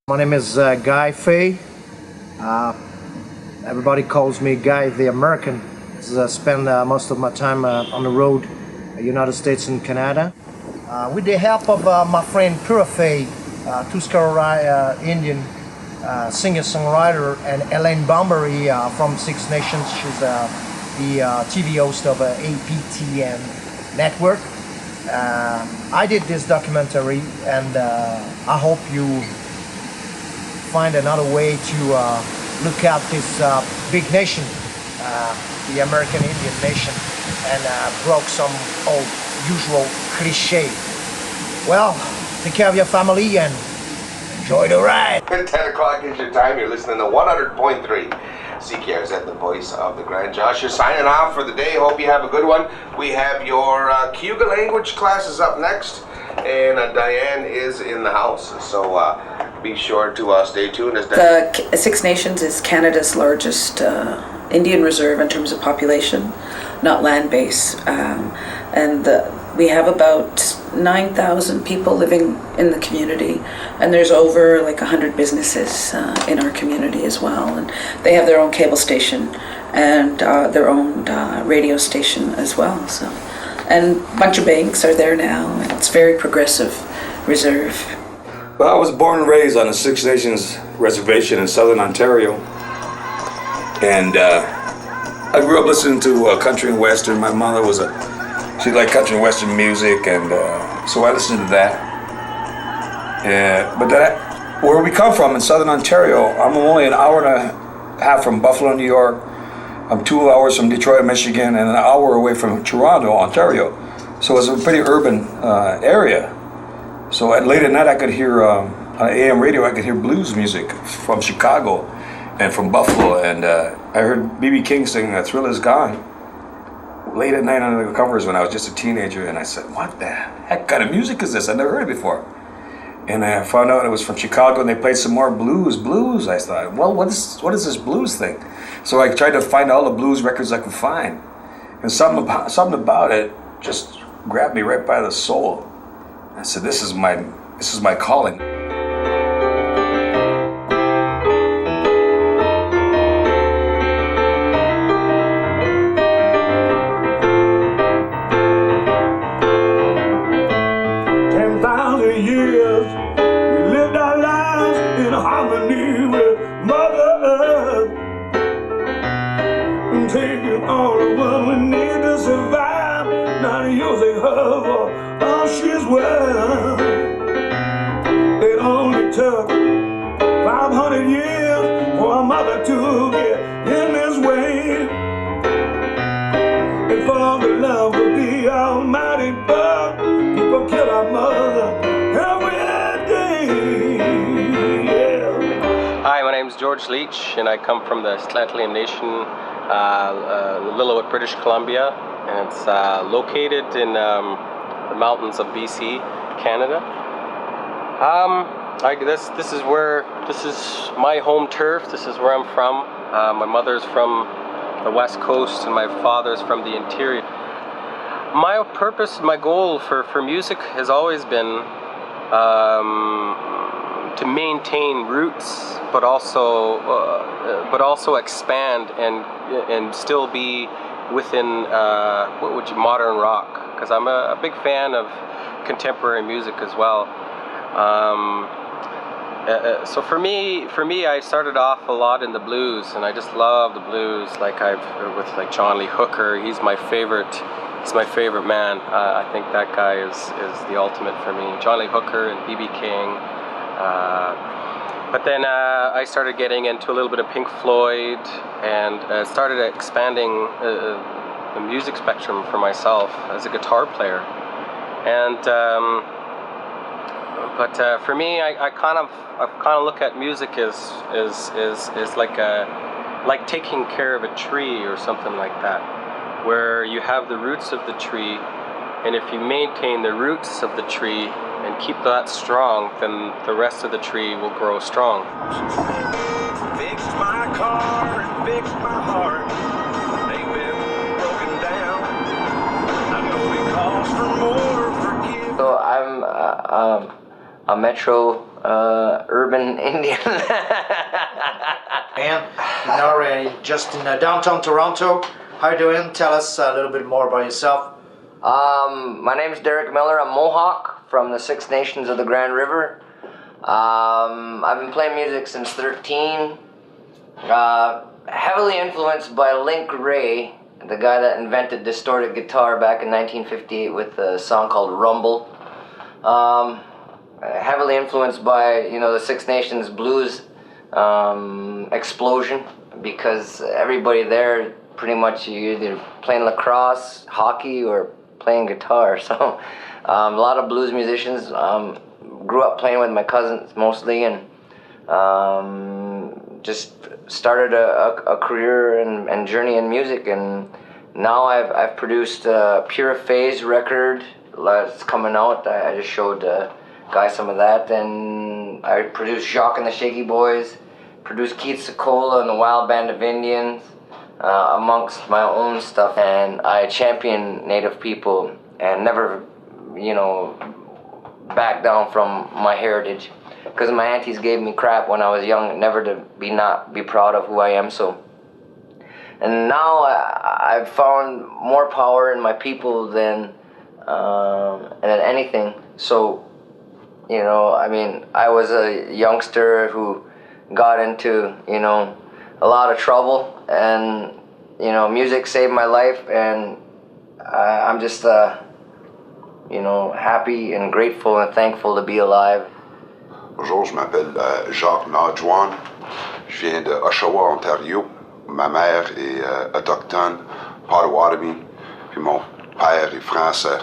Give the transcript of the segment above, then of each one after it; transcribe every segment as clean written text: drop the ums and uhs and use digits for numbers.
My name is Guy Fay. Everybody calls me Guy the American. I spend most of my time on the road, United States and Canada. With the help of my friend Pura Fay, Tuskara Indian singer-songwriter, and Elaine Bombery from Six Nations. She's the TV host of APTN network. I did this documentary, and I hope you find another way to look at this big nation, the American Indian nation, and broke some old usual cliche. Well, take care of your family and enjoy the ride. 10 o'clock is your time. You're listening to 100.3 CKRZ, the voice of the Grand Josh. You're signing off for the day. Hope you have a good one. We have your Cayuga language classes up next, and Diane is in the house. So be sure to stay tuned. The Six Nations is Canada's largest Indian reserve in terms of population, not land base. We have about 9,000 people living in the community, and there's over like 100 businesses in our community as well. And they have their own cable station and their own radio station as well. So, and a bunch of banks are there now, and it's a very progressive reserve. Well, I was born and raised on the Six Nations Reservation in southern Ontario, and I grew up listening to country and western. My mother she liked country and western music, and so I listened to that. But where we come from in southern Ontario, I'm only an hour and a half from Buffalo, New York. I'm 2 hours from Detroit, Michigan, and an hour away from Toronto, Ontario. So it's a pretty urban area. So late at night I could hear, on AM radio, I could hear blues music from Chicago and from Buffalo. And I heard B.B. King sing Thrill Is Gone late at night under the covers when I was just a teenager. And I said, what the heck kind of music is this? I've never heard it before. And I found out it was from Chicago, and they played some more blues. I thought, well, what is this blues thing? So I tried to find all the blues records I could find. And something about it just grabbed me right by the soul. I said, this is my calling. 10,000 years, we lived our lives in harmony with Mother Earth, and taking all of what we need to survive, not using her for all she's worth. It only took 500 years for our mother to get in this way, and for the love of the Almighty God, people kill our mother every day. Yeah. Hi, my name is George Leach, and I come from the Stlantlian Nation, Lillooet, British Columbia, and it's located in the mountains of BC, Canada. This is my home turf. This is where I'm from. My mother's from the West Coast, and my father's from the interior. My purpose, my goal for music has always been to maintain roots, but also expand and still be within modern rock, because I'm a big fan of contemporary music as well. So for me, I started off a lot in the blues, and I just love the blues. With John Lee Hooker. He's my favorite man. I think that guy is the ultimate for me. John Lee Hooker and B.B. King. But then I started getting into a little bit of Pink Floyd, and started expanding the music spectrum for myself as a guitar player. And but for me, I kind of look at music as like taking care of a tree or something like that, where you have the roots of the tree, and if you maintain the roots of the tree and keep that strong, then the rest of the tree will grow strong. Fixed my car and fixed my heart. They've been broken down. I know it calls for more forgiveness. So I'm a Metro urban Indian. And now just in downtown Toronto. How you doing? Tell us a little bit more about yourself. My name's Derek Miller. I'm Mohawk from the Six Nations of the Grand River. I've been playing music since 13. Heavily influenced by Link Ray, the guy that invented distorted guitar back in 1958 with a song called Rumble. Heavily influenced by, the Six Nations blues explosion, because everybody there pretty much either playing lacrosse, hockey, or playing guitar. So a lot of blues musicians. Grew up playing with my cousins mostly, and just started a career and journey in music. And now I've produced a Pure Phase record that's coming out. I just showed Guy some of that, and I produced Jacques and the Shaky Boys, produced Keith Secola and the Wild Band of Indians, amongst my own stuff. And I champion Native people and never, back down from my heritage, because my aunties gave me crap when I was young, never to not be proud of who I am. So, and now I've found more power in my people than anything. So, I was a youngster who got into a lot of trouble, and music saved my life, and I'm just happy and grateful and thankful to be alive. Bonjour, je m'appelle Jacques Nadjouan. Je viens de Oshawa, Ontario. Ma mère est autochtone, Potawatomi, puis mon père est français.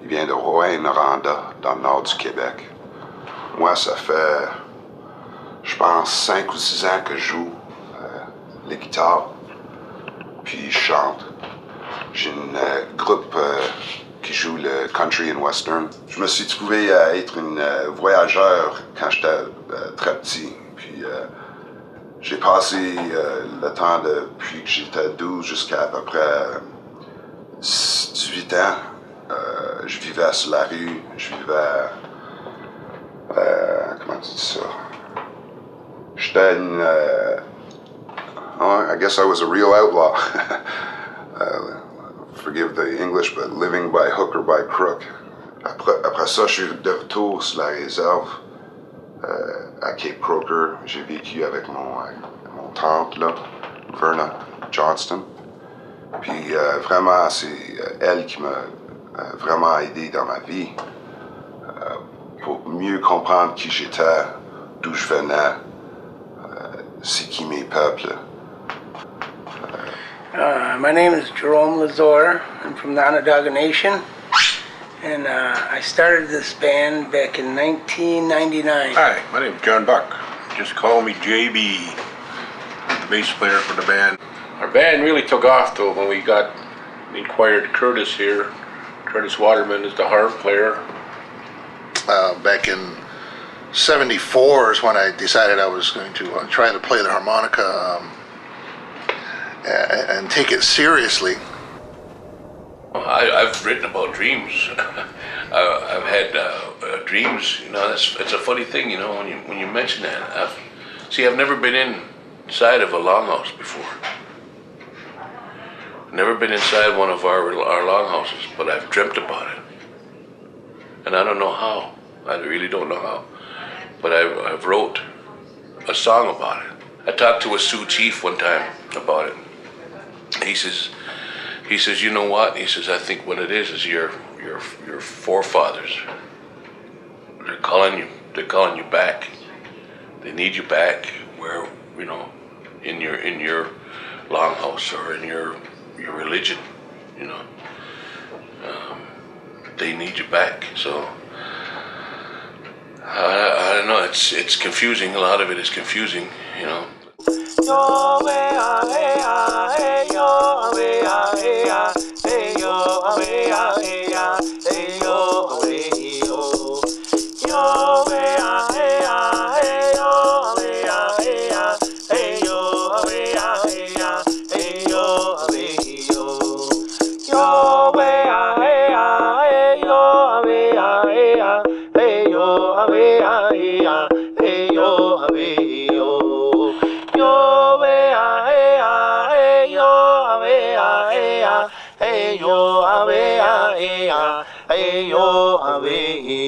Il vient de Rouyn-Noranda, dans le nord du Québec. Moi, ça fait, je pense, 5 ou 6 ans que je joue les guitares, puis je chante. J'ai un groupe qui joue le country and western. Je me suis trouvé à être un voyageur quand j'étais très petit. Puis j'ai passé le temps depuis que j'étais 12 jusqu'à peu près 18 ans. Je vivais sur la rue, je vivais... comment tu dis ça? J'étais une... I guess I was a real outlaw. Forgive the English, but living by hook or by crook. Après ça, je suis de retour sur la réserve à Cape Croker. J'ai vécu avec mon tante, là, Verna Johnston. Puis vraiment, c'est elle qui m'a vraiment aidé dans ma vie pour mieux comprendre qui j'étais, d'où je venais, c'est qui mes peuples. My name is Jerome Lazor. I'm from the Onondaga Nation, and I started this band back in 1999. Hi, my name is John Buck. Just call me JB, the bass player for the band. Our band really took off though when we inquired Curtis here. Curtis Waterman is the harp player. Back in '74 is when I decided I was going to try to play the harmonica and take it seriously. I've written about dreams. I've had dreams. It's a funny thing, when you mention that. I've never been inside of a longhouse before. Never been inside one of our longhouses, but I've dreamt about it, and I don't know how. I really don't know how, but I've wrote a song about it. I talked to a Sioux chief one time about it. He says, you know what? He says, I think what it is your forefathers. They're calling you back. They need you back where, in your longhouse or in your religion, they need you back. So I don't know. It's confusing. A lot of it is confusing, Hey, hey yo, away, hey yo, away.